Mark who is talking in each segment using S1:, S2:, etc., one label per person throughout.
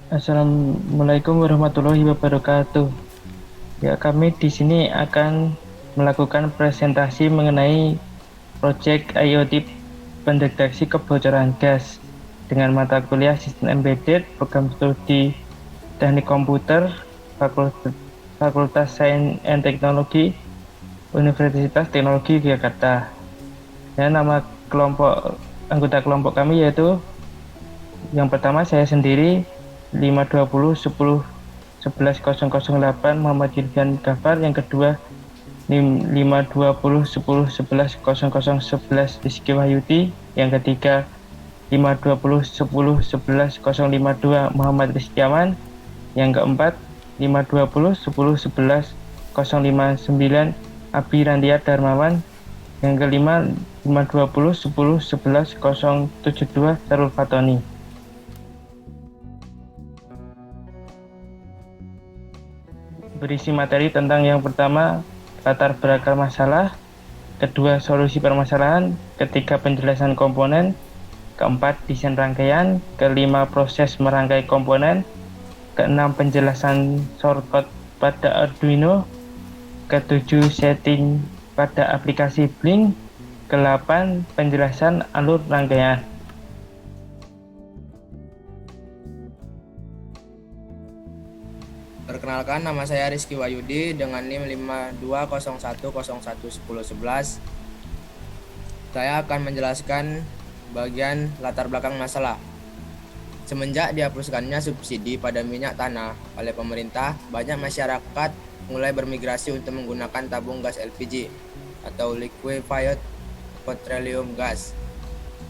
S1: Assalamualaikum warahmatullahi wabarakatuh. Ya, kami di sini akan melakukan presentasi mengenai proyek IoT pendeteksi kebocoran gas dengan mata kuliah Sistem Embedded, Program Studi Teknik Komputer, Fakultas Sains and Teknologi, Universitas Teknologi Yogyakarta. Dan nama anggota kelompok kami yaitu yang pertama saya sendiri 520 10 11 008 Muhammad Gilvan Gafar, yang kedua 520 10 11 Rizky Wahyudi, yang ketiga 520 10 11 052 Muhammad Rizkiaman, yang keempat 520 10 11 059 Abi Randia Darmawan, yang kelima 520 10 11 072 Sarul Fatoni. Berisi materi tentang yang pertama, latar belakang masalah, kedua, solusi permasalahan, ketiga, penjelasan komponen, keempat, desain rangkaian, kelima, proses merangkai komponen, keenam, penjelasan shortcut pada Arduino, ketujuh, setting pada aplikasi Blink, ke-8, penjelasan alur rangkaian.
S2: Perkenalkan, nama saya Rizky Wahyudi dengan NIM 5201011011. Saya akan menjelaskan bagian latar belakang masalah. Semenjak dihapuskannya subsidi pada minyak tanah oleh pemerintah, banyak masyarakat mulai bermigrasi untuk menggunakan tabung gas LPG atau liquefied petroleum gas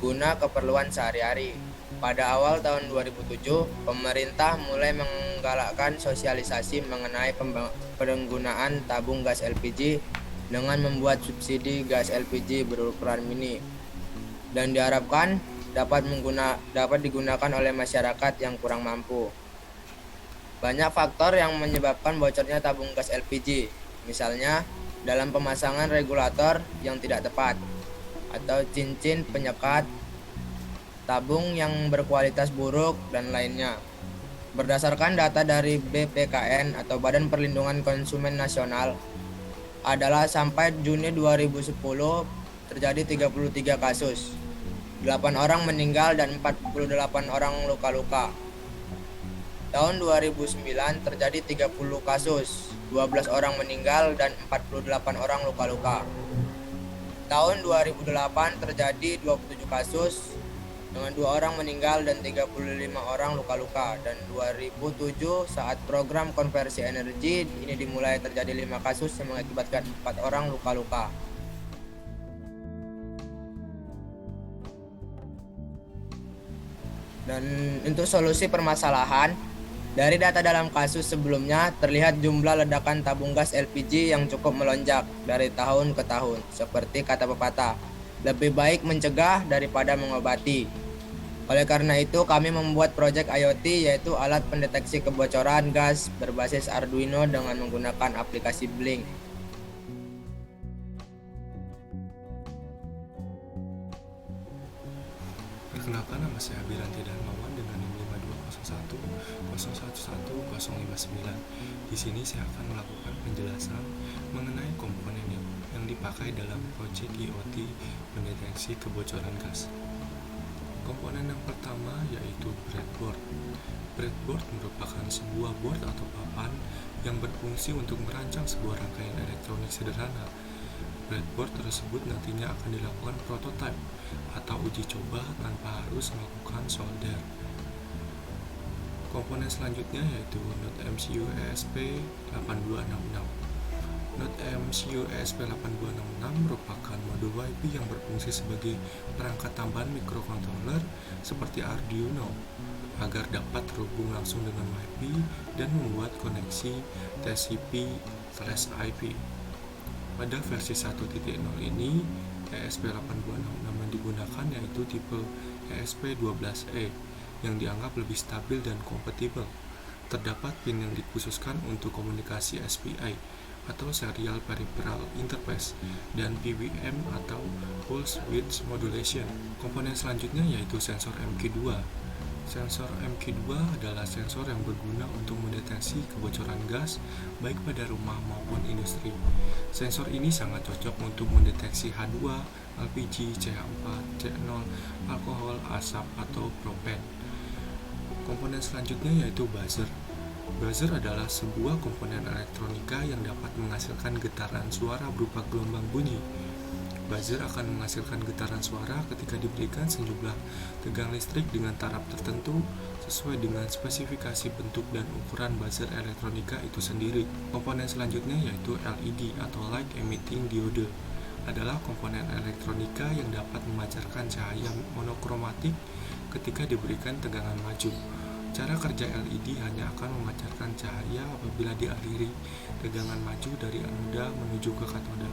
S2: guna keperluan sehari-hari. Pada awal tahun 2007, pemerintah mulai menggalakkan sosialisasi mengenai penggunaan tabung gas LPG dengan membuat subsidi gas LPG berukuran mini, dan diharapkan dapat digunakan oleh masyarakat yang kurang mampu. Banyak faktor yang menyebabkan bocornya tabung gas LPG, misalnya dalam pemasangan regulator yang tidak tepat, atau cincin penyekat tabung yang berkualitas buruk, dan lainnya. Berdasarkan data dari BPKN atau Badan Perlindungan Konsumen Nasional, adalah sampai Juni 2010 terjadi 33 kasus. 8 orang meninggal dan 48 orang luka-luka. Tahun 2009 terjadi 30 kasus, 12 orang meninggal dan 48 orang luka-luka. Tahun 2008 terjadi 27 kasus dengan 2 orang meninggal dan 35 orang luka-luka, dan 2007 saat program konversi energi ini dimulai terjadi 5 kasus yang mengakibatkan 4 orang luka-luka. Dan untuk solusi permasalahan, dari data dalam kasus sebelumnya terlihat jumlah ledakan tabung gas LPG yang cukup melonjak dari tahun ke tahun. Seperti kata pepatah, lebih baik mencegah daripada mengobati. Oleh karena itu, kami membuat proyek IoT, yaitu alat pendeteksi kebocoran gas berbasis Arduino dengan menggunakan aplikasi Blink.
S3: Perkenalkan, nama saya Abi Randia Darmawan dengan NIM 521 1011 059. Di sini saya akan melakukan penjelasan mengenai komponen yang dipakai dalam proyek IoT pendeteksi kebocoran gas. Komponen yang pertama yaitu breadboard. Breadboard merupakan sebuah board atau papan yang berfungsi untuk merancang sebuah rangkaian elektronik sederhana. Breadboard tersebut nantinya akan dilakukan prototype atau uji coba tanpa harus melakukan solder. Komponen selanjutnya yaitu Node MCU ESP8266. Node MCU ESP8266 merupakan modul WiFi yang berfungsi sebagai perangkat tambahan microcontroller seperti Arduino agar dapat terhubung langsung dengan WiFi dan membuat koneksi TCP/IP. Pada versi 1.0 ini, ESP8266 yang digunakan yaitu tipe ESP12E yang dianggap lebih stabil dan kompatibel. Terdapat pin yang dikhususkan untuk komunikasi SPI atau Serial Peripheral Interface dan PWM atau Pulse Width Modulation. Komponen selanjutnya yaitu sensor MQ2. Sensor MQ2 adalah sensor yang berguna untuk mendeteksi kebocoran gas baik pada rumah maupun industri. Sensor ini sangat cocok untuk mendeteksi H2, LPG, CH4, C0, alkohol, asap, atau propen. Komponen selanjutnya yaitu buzzer. Buzzer adalah sebuah komponen elektronika yang dapat menghasilkan getaran suara berupa gelombang bunyi. Buzzer akan menghasilkan getaran suara ketika diberikan sejumlah tegangan listrik dengan taraf tertentu sesuai dengan spesifikasi bentuk dan ukuran buzzer elektronika itu sendiri. Komponen selanjutnya yaitu LED atau Light Emitting Diode adalah komponen elektronika yang dapat memancarkan cahaya monokromatik ketika diberikan tegangan maju. Cara kerja LED hanya akan memancarkan cahaya apabila dialiri tegangan maju dari anoda menuju ke katoda.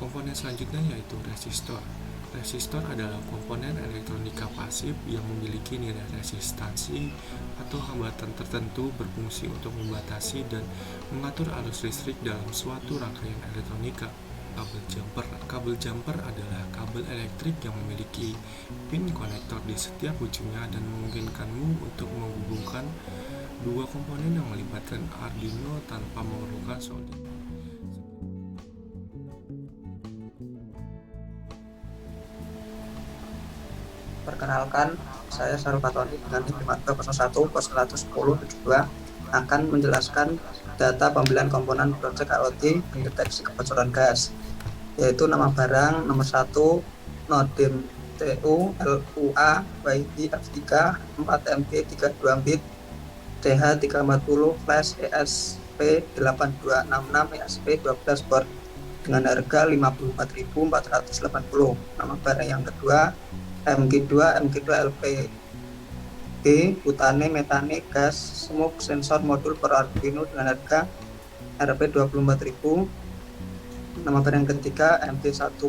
S3: Komponen selanjutnya yaitu resistor. Resistor adalah komponen elektronika pasif yang memiliki nilai resistansi atau hambatan tertentu berfungsi untuk membatasi dan mengatur arus listrik dalam suatu rangkaian elektronika. Kabel jumper adalah kabel elektrik yang memiliki pin konektor di setiap ujungnya dan memungkinkanmu untuk menghubungkan dua komponen yang melibatkan Arduino tanpa memerlukan solder.
S4: Perkenalkan, saya Sarul Fatoni dengan NIK 5201011072 akan menjelaskan data pembelian komponen Project IoT pendeteksi kebocoran gas, yaitu nama barang nomor 1 Nodim TU LUA YI F3 4MB 32 bit TH 340 flash ESP8266 ESP 12 board dengan harga 54.480. Nama barang yang kedua MG2 LPG butane metane gas smoke sensor modul per Arduino dengan harga Rp 24.000. Nama barang yang ketiga MG102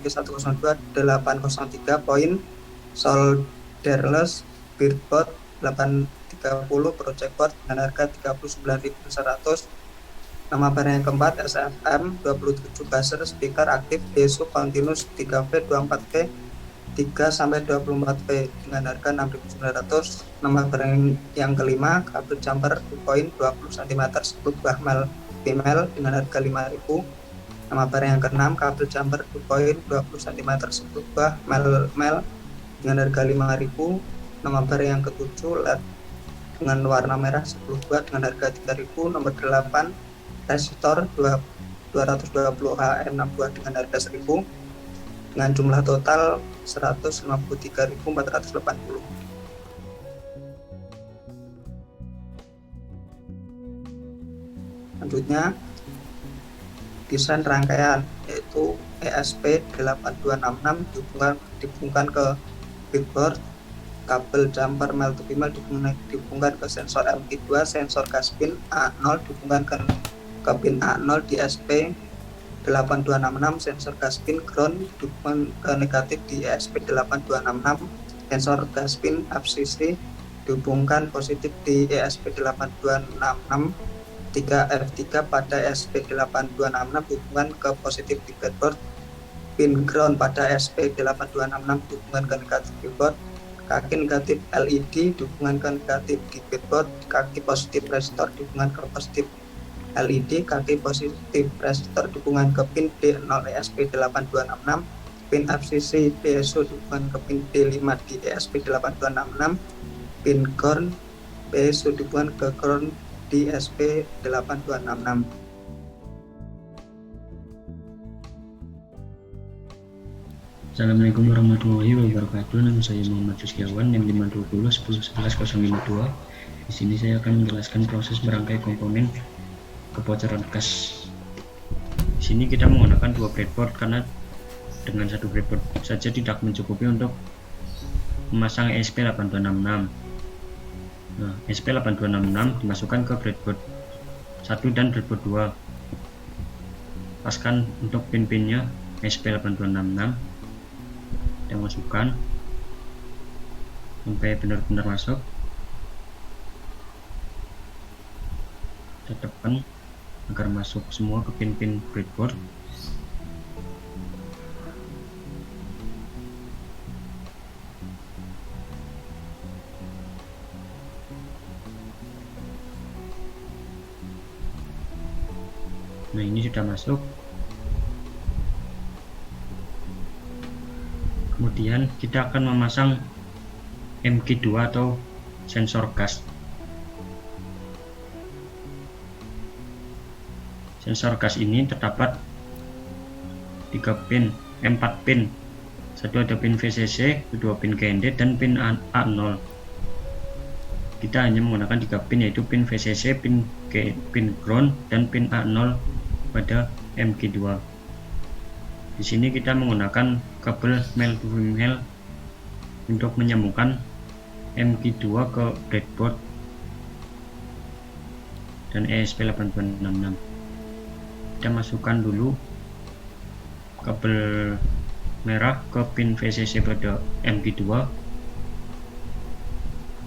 S4: 803 point solderless breadboard 830 project board dengan harga 39.100. Nama barang yang keempat SFM 27 buzzer speaker aktif DSU continuous 3V 24V 3-24V dengan harga 6.900. Nama barang yang kelima kabel jumper 2.20 cm 10 buah male female dengan harga 5.000. Nama barang yang keenam kabel jumper 2.20 cm 10 buah male dengan harga 5.000. Nama barang yang ketujuh LED dengan warna merah 10 buah dengan harga 3.000. Nomor 8 resistor 220H 6 buah dengan harga 1.000 dengan jumlah total 153.480. Selanjutnya desain rangkaian yaitu ESP8266 dihubungkan ke breadboard, kabel jumper male to female dihubungkan ke sensor MQ2, sensor gas pin A0 dihubungkan ke pin A0 di ESP8266, sensor gas pin ground dihubungkan ke negatif di ESP8266, sensor gas pin FCC dihubungkan positif di ESP8266, 3F3 pada ESP8266 dihubungkan ke positif di breadboard, pin ground pada ESP8266 dihubungkan ke negatif breadboard, kaki negatif LED dihubungkan ke negatif di breadboard, kaki positif resistor dihubungkan ke positif LED, kaki positif resistor dihubungkan ke pin D0 ESP8266, pin FCC DSO dihubungkan ke pin D5 di ESP8266, pin ground PSO dihubungkan ke ground di ESP8266.
S5: Assalamualaikum warahmatullahi wabarakatuh. Nama saya Muhammad Suskiawan, NIM 520111052. Di sini saya akan menjelaskan proses merangkai komponen kebocoran gas. Di sini kita menggunakan dua breadboard karena dengan satu breadboard saja tidak mencukupi untuk memasang ESP8266. Nah, ESP8266 dimasukkan ke breadboard 1 dan breadboard 2. Paskan untuk pin-pinnya ESP8266, kita masukkan sampai benar-benar masuk. Kita tekan agar masuk semua ke pin-pin breadboard. Nah, ini sudah masuk. Kemudian kita akan memasang MG2 atau sensor gas. Sensor gas ini terdapat 4 pin. Satu ada pin VCC, kedua pin GND, dan pin A0. Kita hanya menggunakan 3 pin, yaitu pin VCC, pin ground, dan pin A0 pada MG2. Di sini kita menggunakan kabel male to female untuk menyambungkan MG2 ke breadboard dan ESP8266. Kita masukkan dulu kabel merah ke pin VCC pada MG2.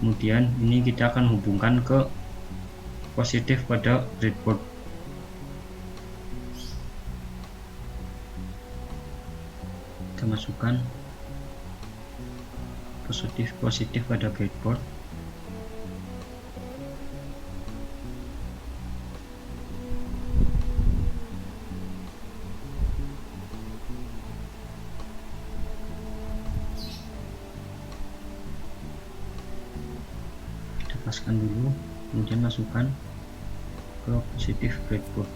S5: Kemudian ini kita akan hubungkan ke positif pada breadboard. Kita masukkan positif pada breadboard. Kita paskan dulu, kemudian masukkan ke positif breadboard.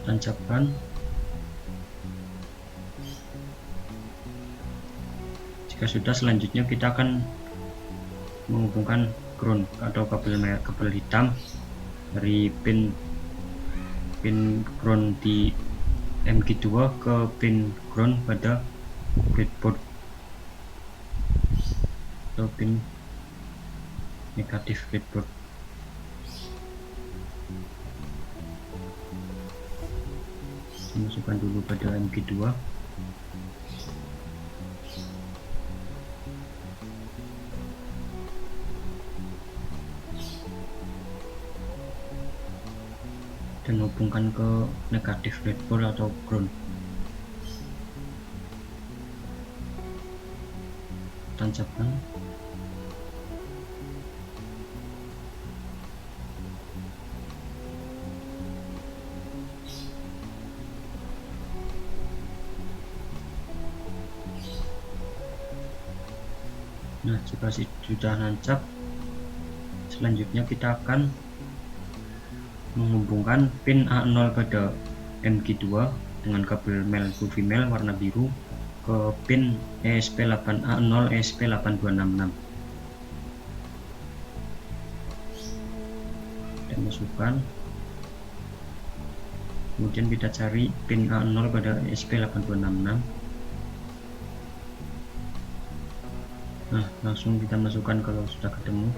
S5: Tancapkan. Jika sudah, selanjutnya kita akan menghubungkan ground atau kabel hitam dari pin ground di MG2 ke pin ground pada breadboard atau pin negatif breadboard. Masukkan dulu pada MG2. Dan hubungkan ke negatif breadboard atau ground. Tancapkan. Nah, jika sudah nancap, selanjutnya kita akan menghubungkan pin A0 pada MG2 dengan kabel male to female warna biru ke pin ESP8A0 ESP8266. Dan masukkan. Kemudian kita cari pin A0 pada ESP8266. Nah, langsung kita masukkan kalau sudah ketemu.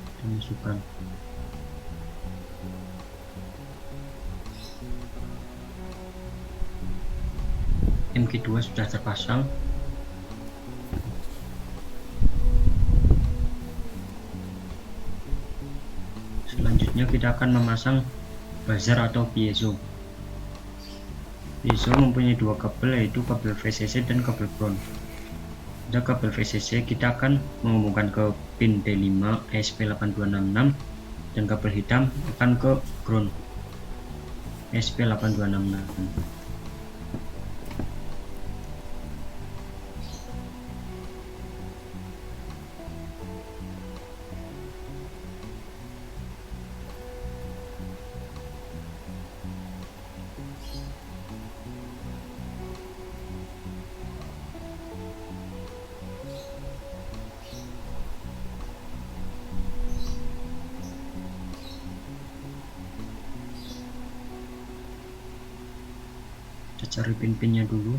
S5: Kita masukkan. MG2 sudah terpasang. Selanjutnya kita akan memasang buzzer atau piezo. Piezo mempunyai 2 kabel, yaitu kabel VCC dan kabel ground. Pada kabel VCC kita akan menghubungkan ke pin D5 ESP8266 dan kabel hitam akan ke ground ESP8266. Kita cari pin-pinnya dulu.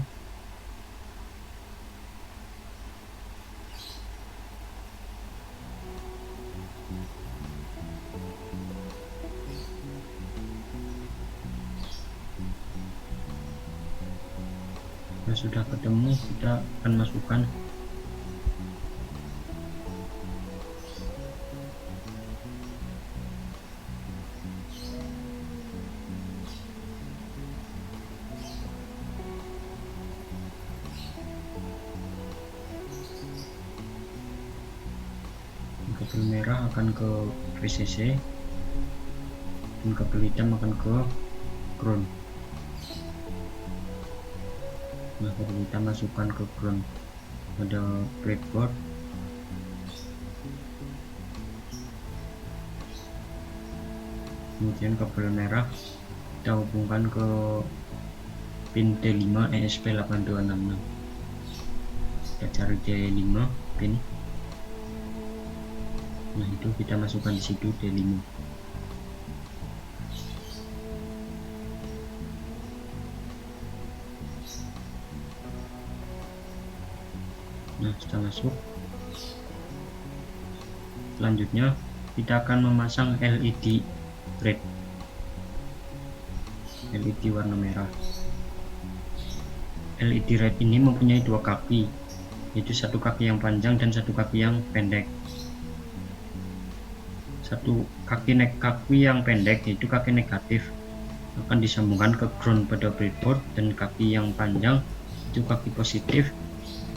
S5: Nah, sudah ketemu, kita akan masukkan kabel merah akan ke VCC dan kabel hitam akan ke ground. Nah, kabel hitam masukkan ke ground pada breadboard. Kemudian kabel merah kita hubungkan ke pin D5 ESP8266. Kita cari D5 pin. Nah, itu kita masukkan di situ D5. Nah, sudah masuk. Selanjutnya kita akan memasang LED red, LED warna merah. LED red ini mempunyai dua kaki, yaitu satu kaki yang panjang dan satu kaki yang pendek. Satu kaki yang pendek, yaitu kaki negatif, akan disambungkan ke ground pada breadboard, dan kaki yang panjang, itu kaki positif,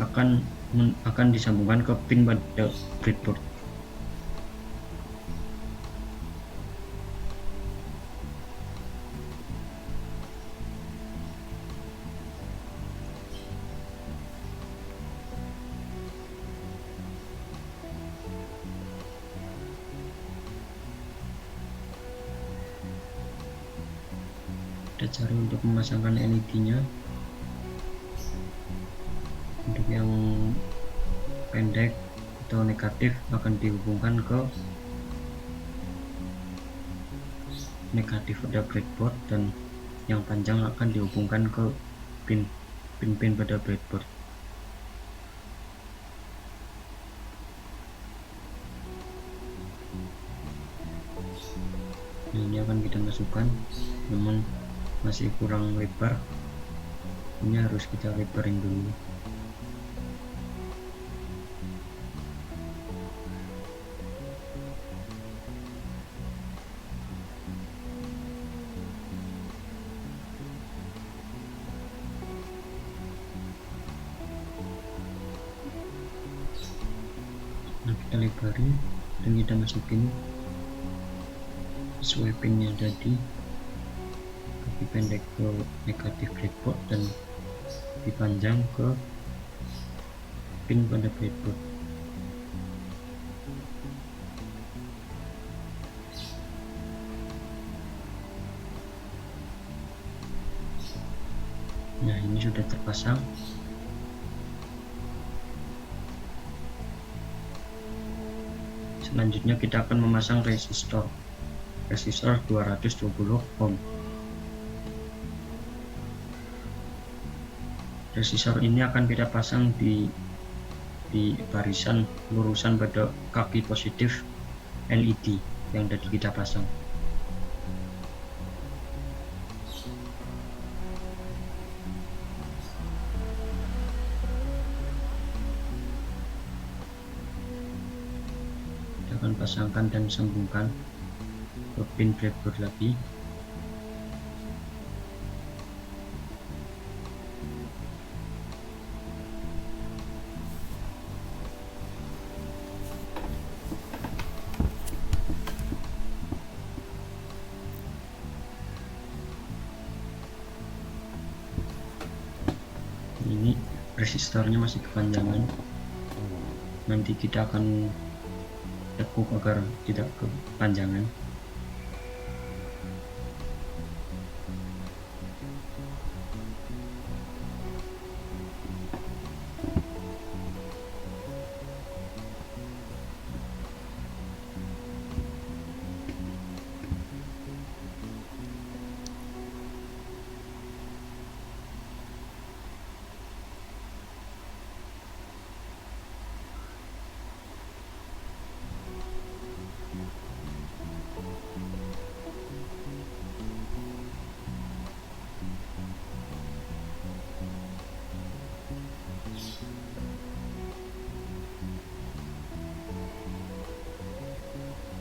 S5: akan disambungkan ke pin pada breadboard. Kita cari untuk memasangkan LED-nya. Untuk yang pendek atau negatif akan dihubungkan ke negatif pada breadboard, dan yang panjang akan dihubungkan ke pin pada breadboard. Nah, ini akan kita masukkan, namun masih kurang lebar, ini harus kita lebarin dulu. Nah, kita lebarin dan kita masukin sesuai pinnya tadi, kaki pendek ke negatif breadboard dan kaki panjang ke pin pada breadboard. Nah, ini sudah terpasang. Selanjutnya kita akan memasang resistor 220 ohm. Resistor ini akan kita pasang di barisan lurusan pada kaki positif LED yang tadi kita pasang. Kita akan pasangkan dan sambungkan ke pin breadboard lagi. Ini resistornya masih kepanjangan, nanti kita akan tekuk agar tidak kepanjangan.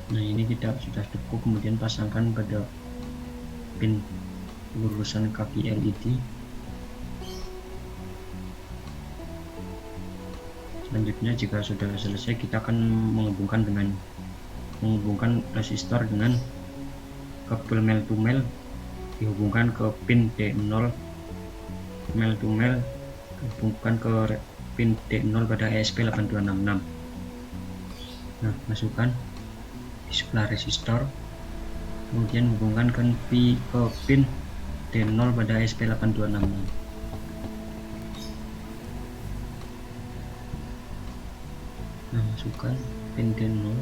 S5: Nah, ini kita sudah tekuk, kemudian pasangkan pada pin lurusan kaki LED. Selanjutnya jika sudah selesai, kita akan menghubungkan resistor dengan kabel male to male, dihubungkan ke pin D0 male to male, hubungkan ke pin D0 pada ESP8266. Nah, masukkan di sebelah resistor, kemudian hubungkan ke pin D0 pada ESP8266. Nah, masukkan pin D0, nah,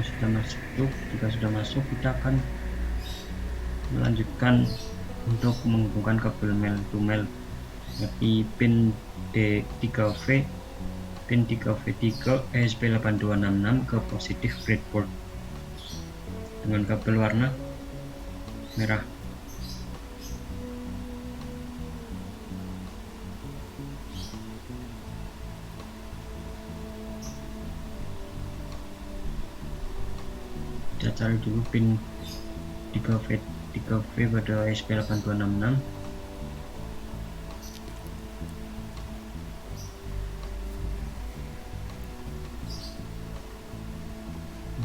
S5: sudah masuk. Jika sudah masuk, kita akan melanjutkan untuk menghubungkan kabel male to male, yakni pin D3V ke ESP8266 ke positif breadboard dengan kabel warna merah. Kita cari dulu pin 3V pada ESP8266.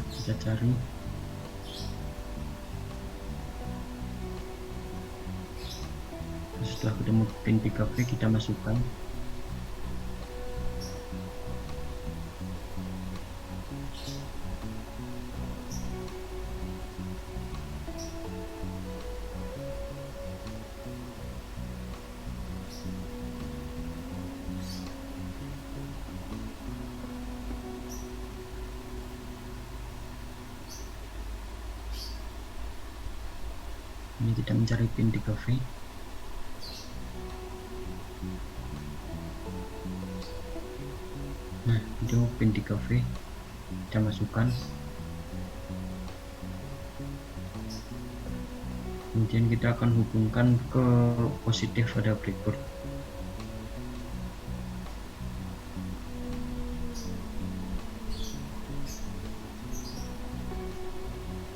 S5: Kita cari. Setelah ketemu pin 3V, kita masukkan. Ini kita mencari pin 3V. Nah, itu pin 3V, kita masukkan. Kemudian kita akan hubungkan ke positif pada breadboard.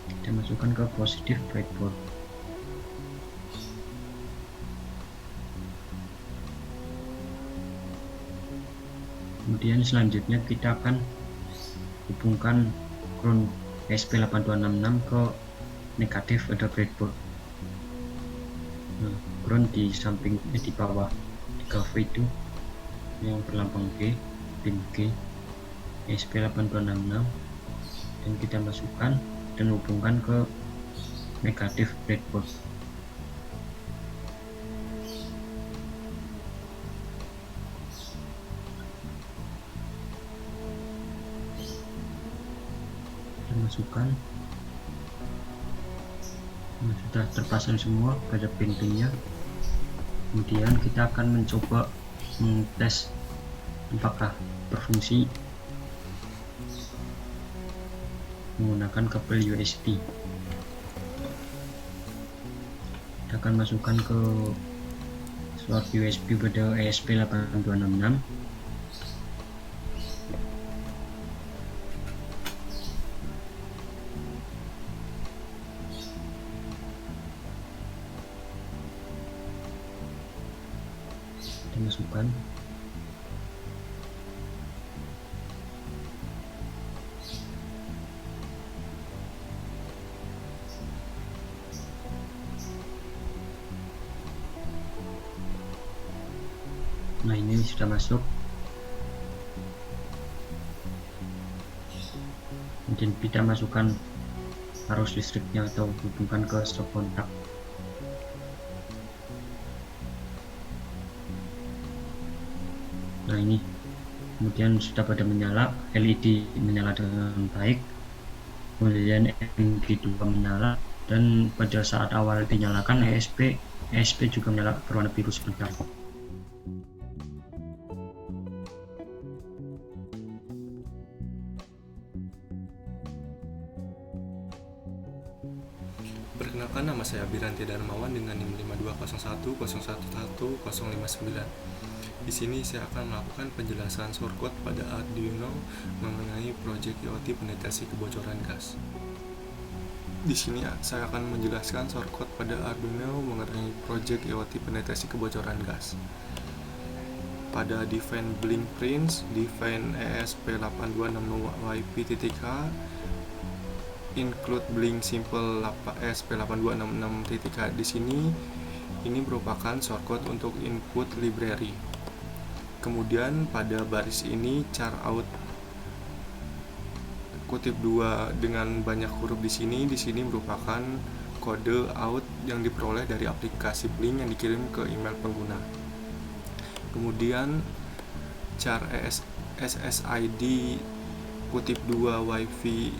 S5: Kita masukkan ke positif breadboard. Kemudian selanjutnya kita akan hubungkan ground ESP8266 ke negatif pada breadboard. Nah, ground di sampingnya di bawah 3V itu yang berlambang G, pin G ESP8266, dan kita masukkan dan hubungkan ke negatif breadboard. Masukkan. Nah, sudah terpasang semua pada pin-pinnya. Kemudian kita akan mencoba mengetes apakah berfungsi menggunakan kabel USB. Kita akan masukkan ke slot USB pada ESP8266. Masukkan. Nah, ini sudah masuk. Kemudian kita masukkan arus listriknya atau hubungkan ke stop kontak. Nah, ini kemudian sudah pada menyala, LED menyala dengan baik, kemudian MG2 menyala, dan pada saat awal dinyalakan ESP juga menyala berwarna biru sebentar.
S3: Perkenalkan, nama saya Biranti Darmawan dengan NIM 52010111059. Di sini saya akan melakukan penjelasan shortcut pada Arduino mengenai Project IoT penetrasi kebocoran gas. Di sini saya akan menjelaskan shortcut pada Arduino mengenai project IoT penetrasi kebocoran gas. Pada define blink prints, define ESP8266YP.H, include blink simple ESP8266.H. Di sini ini merupakan shortcut untuk input library. Kemudian pada baris ini char out kutip 2 dengan banyak huruf di sini merupakan kode out yang diperoleh dari aplikasi Blink yang dikirim ke email pengguna. Kemudian char SSID kutip 2 WiFi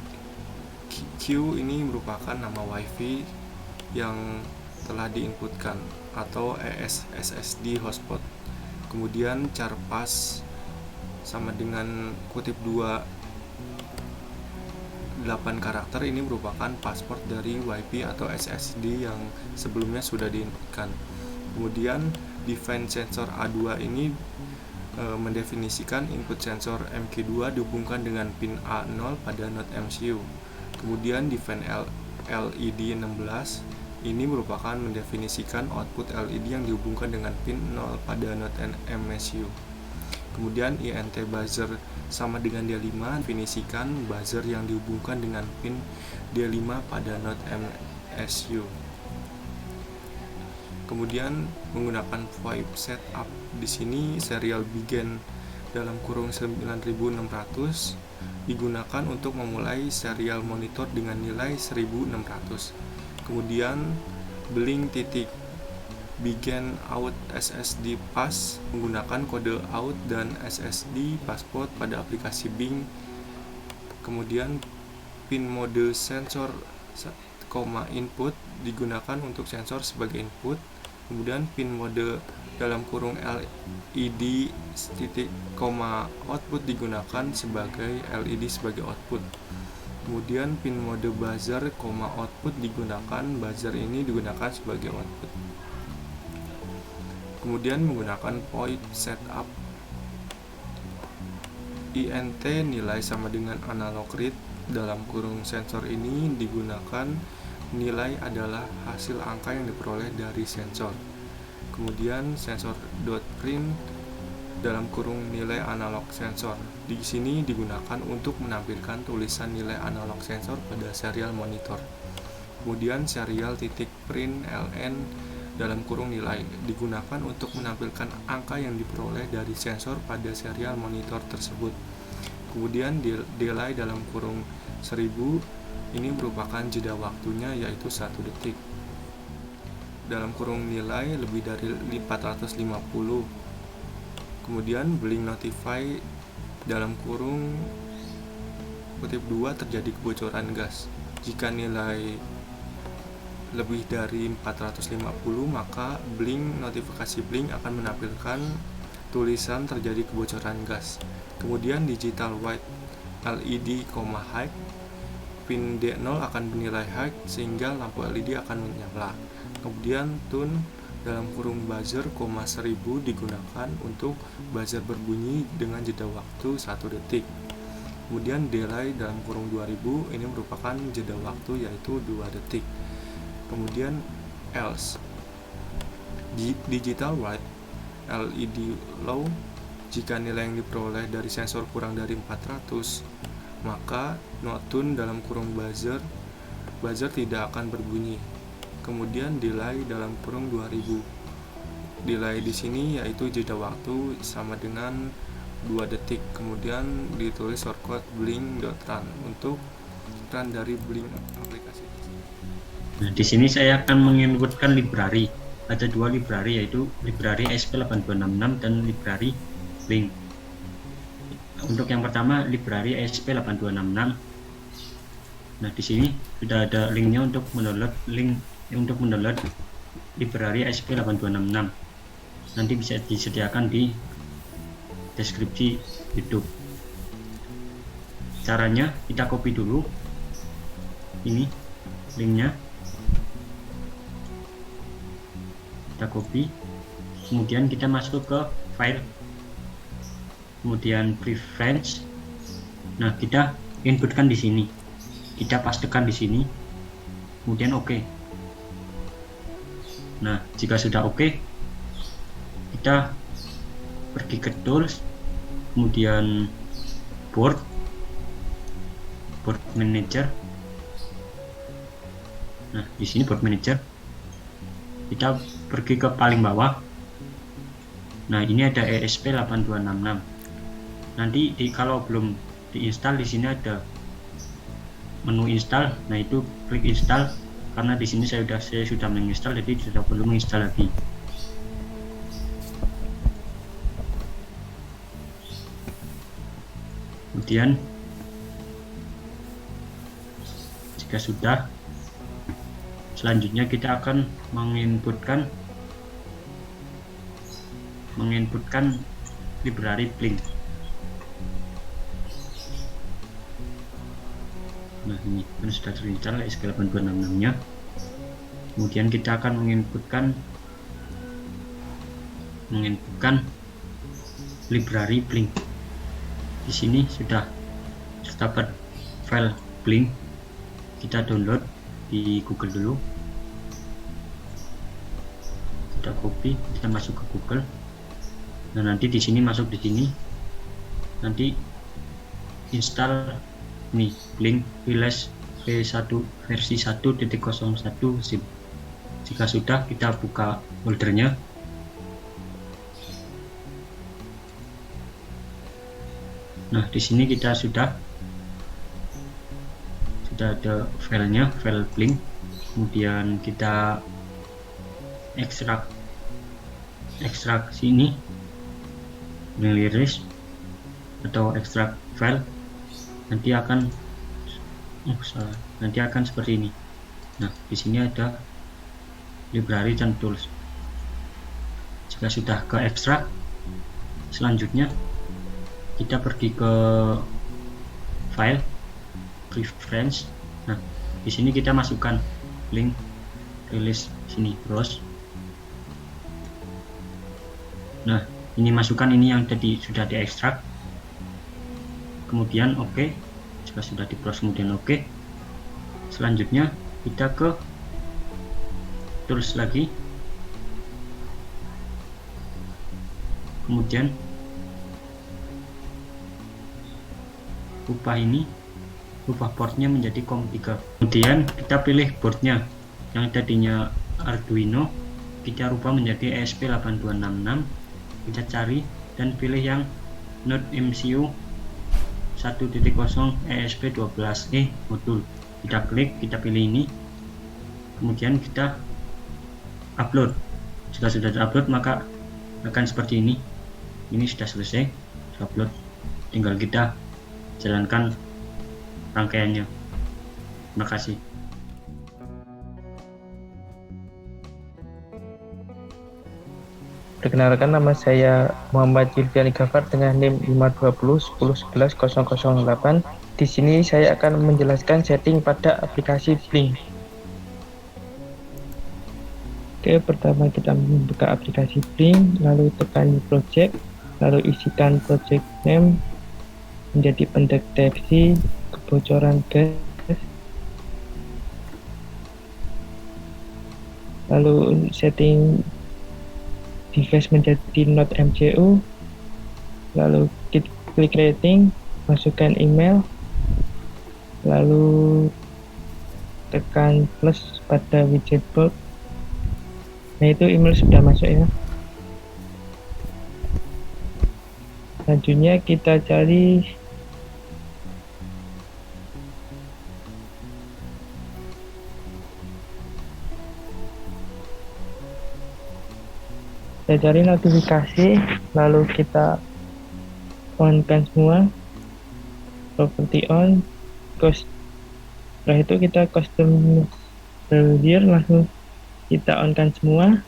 S3: Q ini merupakan nama WiFi yang telah diinputkan atau SSD hotspot. Kemudian char pass sama dengan kutip 2 8 karakter ini merupakan password dari WiFi atau SSD yang sebelumnya sudah diinputkan. Kemudian define sensor A2 ini mendefinisikan input sensor MQ2 dihubungkan dengan pin A0 pada node MCU. Kemudian define LED 16 ini merupakan mendefinisikan output LED yang dihubungkan dengan pin 0 pada node MCU. Kemudian INT buzzer sama dengan D5 definisikan buzzer yang dihubungkan dengan pin D5 pada node MSU. Kemudian menggunakan VoIP setup di sini serial begin dalam kurung 9600 digunakan untuk memulai serial monitor dengan nilai 1600. Kemudian blink titik begin out SSD pass menggunakan kode out dan SSD password pada aplikasi Bing. Kemudian pin mode sensor, input digunakan untuk sensor sebagai input. Kemudian pin mode dalam kurung LED output digunakan sebagai LED sebagai output. Kemudian pin mode buzzer, output digunakan, buzzer ini digunakan sebagai output. Kemudian menggunakan VoIP setup INT nilai sama dengan analog read dalam kurung sensor ini digunakan nilai adalah hasil angka yang diperoleh dari sensor. Kemudian sensor.print dalam kurung nilai analog sensor. Di sini digunakan untuk menampilkan tulisan nilai analog sensor pada serial monitor. Kemudian serial titik print ln dalam kurung nilai digunakan untuk menampilkan angka yang diperoleh dari sensor pada serial monitor tersebut. Kemudian delay dalam kurung 1000 ini merupakan jeda waktunya yaitu 1 detik. Dalam kurung nilai lebih dari 450. Kemudian blink notify dalam kurung kutip 2 terjadi kebocoran gas. Jika nilai lebih dari 450 maka blink notifikasi blink akan menampilkan tulisan terjadi kebocoran gas. Kemudian digital white LED, high pin D0 akan bernilai high sehingga lampu LED akan menyala. Kemudian tune dalam kurung buzzer, 1000 digunakan untuk buzzer berbunyi dengan jeda waktu 1 detik. Kemudian delay dalam kurung 2000 ini merupakan jeda waktu yaitu 2 detik. Kemudian else digital white LED low, jika nilai yang diperoleh dari sensor kurang dari 400 maka not tune dalam kurung buzzer tidak akan berbunyi. Kemudian delay dalam kurung 2000, delay di sini yaitu jeda waktu sama dengan 2 detik. Kemudian ditulis shortcut blink.run untuk run dari blink aplikasi.
S5: Nah, di sini saya akan menginputkan library. Ada 2 library yaitu library ESP8266 dan library Blink. Untuk yang pertama library ESP8266. Nah, di sini sudah ada linknya untuk mendownload library ESP8266. Nanti bisa disediakan di deskripsi YouTube. Caranya kita copy dulu ini linknya. Kita copy, kemudian kita masuk ke file, kemudian preference. Nah, kita inputkan di sini, kita pastekan di sini kemudian oke. Nah, jika sudah oke, kita pergi ke tools, kemudian board manager. Nah, di sini board manager, kita pergi ke paling bawah. Nah, ini ada ESP8266. Nanti kalau belum diinstal, di sini ada menu install. Nah, itu klik install, karena di sini saya sudah menginstal, jadi tidak perlu menginstal lagi. Kemudian jika sudah, selanjutnya kita akan menginputkan library Blink. Nah, ini kan sudah terinstall ESP8266 nya. Kemudian kita akan menginputkan library Blink. Di sini sudah dapat file Blink, kita download di Google dulu. Kita copy, kita masuk ke Google. Nah, nanti di sini masuk di sini, nanti install nih Blink Release V1 versi 1.01 zip. Jika sudah, kita buka foldernya. Nah, di sini kita sudah ada filenya, file Blink. Kemudian kita ekstrak sini, release atau ekstrak file. Nanti akan seperti ini. Nah, di sini ada library dan tools. Jika sudah ke ekstrak, selanjutnya kita pergi ke file preference. Nah, di sini kita masukkan Blink release sini, browse. Nah, ini masukkan ini yang tadi sudah diekstrak. Kemudian oke. Jika sudah di browse kemudian oke. Selanjutnya kita ke tools lagi. Kemudian ubah portnya menjadi COM3. Kemudian kita pilih boardnya, yang tadinya Arduino kita rubah menjadi ESP8266. Kita cari dan pilih yang Node MCU 1.0 ESP12E modul. Kita klik, kita pilih ini, kemudian kita upload. Jika sudah upload, maka akan seperti ini. Ini sudah selesai upload, tinggal kita jalankan rangkaiannya. Terima kasih.
S1: Perkenalkan, nama saya Muhammad Yulfiani Gafar dengan NIM 52010110008. Di sini saya akan menjelaskan setting pada aplikasi Blink. Oke, pertama kita membuka aplikasi Blink, lalu tekan New Project, lalu isikan project name menjadi pendeteksi kebocoran gas, lalu setting device menjadi Node MCU, lalu klik rating, masukkan email, lalu tekan plus pada widget bulb. Nah, itu email sudah masuk ya. Selanjutnya kita cari notifikasi, lalu kita on kan semua, property on, setelah itu kita custom behavior, langsung kita on kan semua.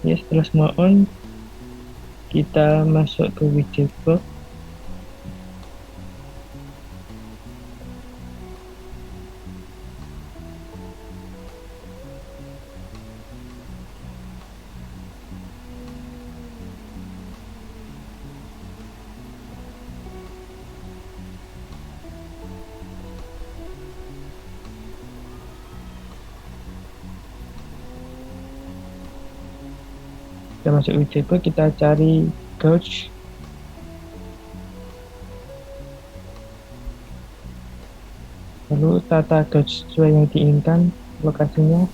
S1: Ya, setelah semua on, kita masuk ke widget box. Kita masuk WCP, kita cari gauge. Lalu tata gauge sesuai yang diinginkan lokasinya.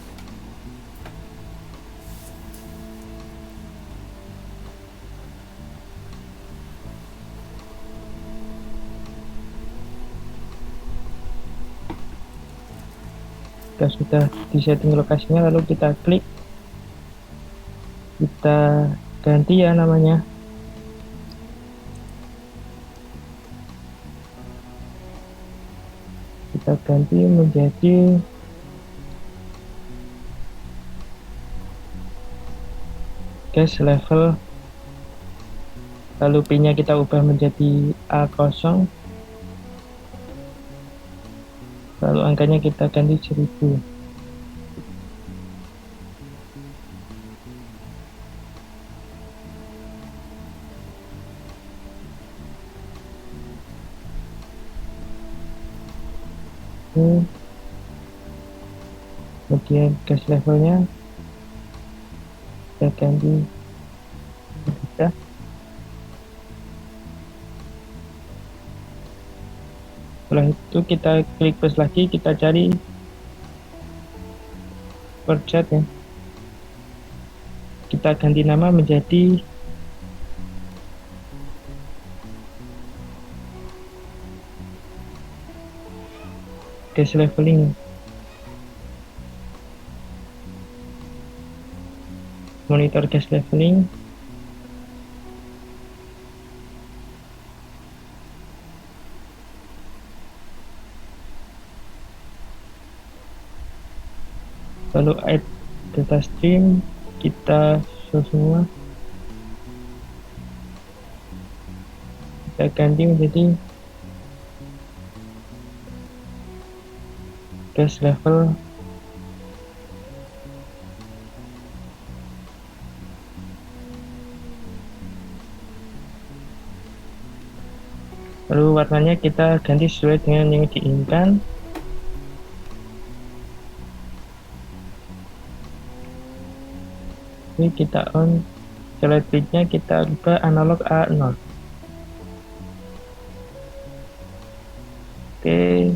S1: Jika sudah disetting lokasinya, lalu kita klik, kita ganti ya namanya. Kita ganti menjadi gas level, lalu pin nya kita ubah menjadi A0, lalu angkanya kita ganti 1000. Kemudian gas levelnya kita ganti 3. Setelah itu kita klik plus lagi, kita cari project ya. Kita ganti nama menjadi gas leveling. Monitor gas leveling. Lalu add data stream, kita show semua. Kita ganti menjadi gas level lalu warnanya kita ganti sesuai dengan yang diinginkan. Ini kita on, slide pitnya kita ubah analog A0. Oke.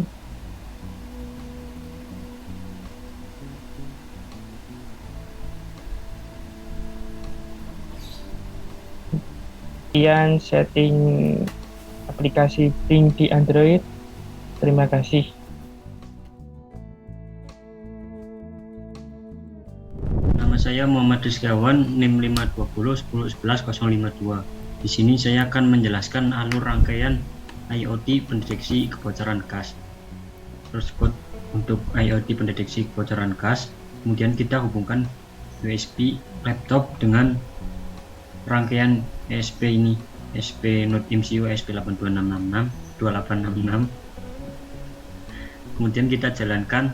S1: Sekian setting aplikasi Pling di Android. Terima kasih.
S5: Nama saya Muhammad Rizkiawan, NIM 52010111052. Di sini saya akan menjelaskan alur rangkaian IoT pendeteksi kebocoran gas. Source code untuk IoT pendeteksi kebocoran gas. Kemudian kita hubungkan USB laptop dengan rangkaian ESP ini, ESP Node MCU ESP8266. Kemudian kita jalankan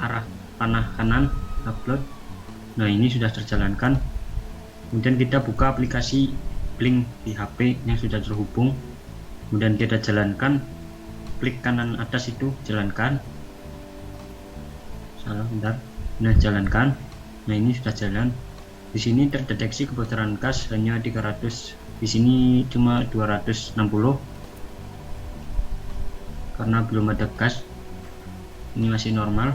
S5: arah panah kanan upload. Nah, ini sudah terjalankan. Kemudian kita buka aplikasi Pling di HP yang sudah terhubung. Kemudian kita jalankan, klik kanan atas itu, jalankan. Salah, bentar. Nah, jalankan. Nah, ini sudah jalan. Di sini terdeteksi kebocoran gas hanya 300. Di sini cuma 260 karena belum ada gas. Ini masih normal.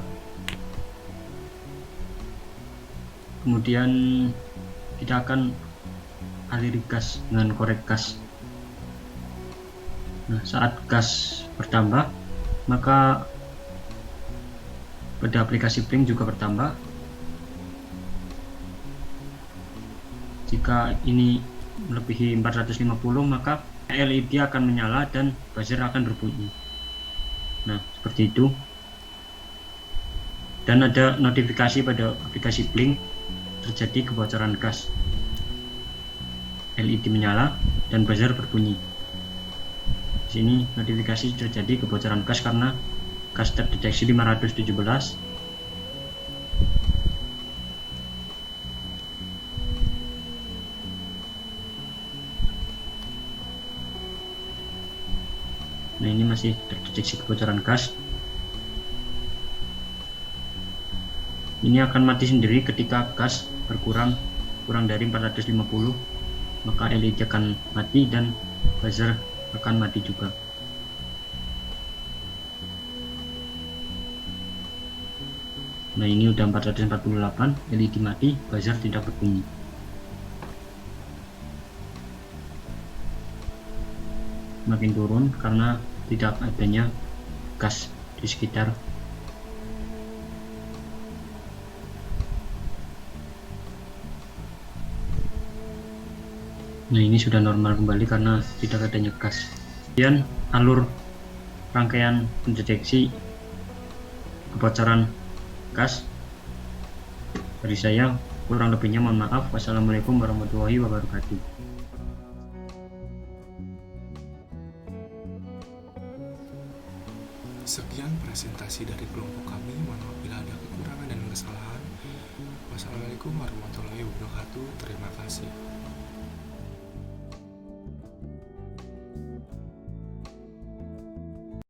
S5: Kemudian kita akan aliri gas dengan korek gas. Nah, saat gas bertambah, maka pada aplikasi Pling juga bertambah. Jika ini melebihi 450, maka LED akan menyala dan buzzer akan berbunyi. Nah, seperti itu. Dan ada notifikasi pada aplikasi Pling terjadi kebocoran gas. LED menyala dan buzzer berbunyi. Di sini notifikasi terjadi kebocoran gas karena gas terdeteksi 517. Nah, ini masih terdeteksi kebocoran gas. Ini akan mati sendiri ketika gas berkurang kurang dari 450, maka LED akan mati dan buzzer akan mati juga. Nah, ini udah 448, LED mati, buzzer tidak berbunyi. Makin turun karena tidak adanya gas di sekitar. Nah, ini sudah normal kembali karena tidak adanya gas. Kemudian alur rangkaian pendeteksi kebocoran gas dari saya, kurang lebihnya mohon maaf. Wassalamualaikum warahmatullahi wabarakatuh.
S3: Sekian presentasi dari kelompok kami. Mohon maaf bila ada kekurangan dan kesalahan. Wassalamualaikum warahmatullahi wabarakatuh. Terima kasih.